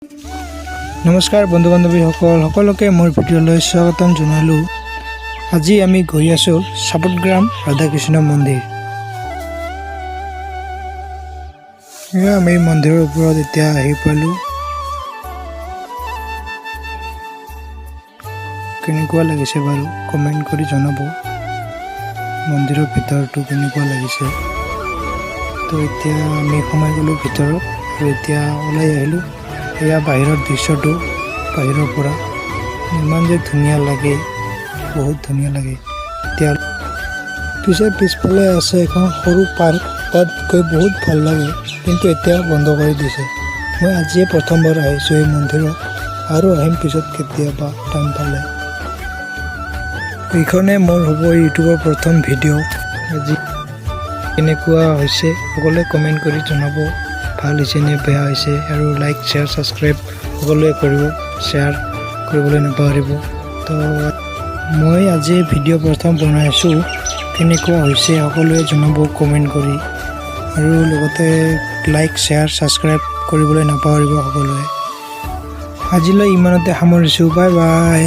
নমস্কাৰ বন্ধু বান্ধৱীসকল সকলোকে মোৰ ভিডিঅ'লৈ স্বাগতম জনালোঁ। আজি আমি গৈ আছোঁ সাপতগ্ৰাম ৰাধাকৃষ্ণ মন্দিৰ। আমি মন্দিৰৰ ওপৰত এতিয়া আহি পালোঁ। কেনেকুৱা লাগিছে বাৰু কমেণ্ট কৰি জনাব। মন্দিৰৰ ভিতৰটো কেনেকুৱা লাগিছে। তো এতিয়া আমি সোমাই গ'লোঁ ভিতৰত আৰু এতিয়া ওলাই আহিলোঁ। এয়া বাহিৰৰ দৃশ্যটো বাহিৰৰ পৰা ইমান যে ধুনীয়া লাগে, বহুত ধুনীয়া লাগে। এতিয়া পিছফালে আছে এখন সৰু পাৰ্ক, তাত গৈ বহুত ভাল লাগে, কিন্তু এতিয়া বন্ধ কৰি দিছে। মই আজিয়ে প্ৰথমবাৰ আহিছোঁ এই মন্দিৰত, আৰু আহিম পিছত কেতিয়াবা টাইম পালে। এইখনে মোৰ হ'ব ইউটিউবৰ প্ৰথম ভিডিঅ'। আজি কেনেকুৱা হৈছে সকলোৱে কমেণ্ট কৰি জনাব, ভাল হৈছে নে বেয়া হৈছে, আৰু লাইক শ্বেয়াৰ ছাবস্ক্ৰাইব সকলোৱে কৰিব, শ্বেয়াৰ কৰিবলৈ নাপাহৰিব। তো মই আজি ভিডিঅ' প্ৰথম বনাইছোঁ, কেনেকুৱা হৈছে সকলোৱে জনাব কমেণ্ট কৰি, আৰু লগতে লাইক শ্বেয়াৰ ছাবস্ক্ৰাইব কৰিবলৈ নাপাহৰিব সকলোৱে। আজিলৈ ইমানতে সামৰিছোঁ, বাই বাই।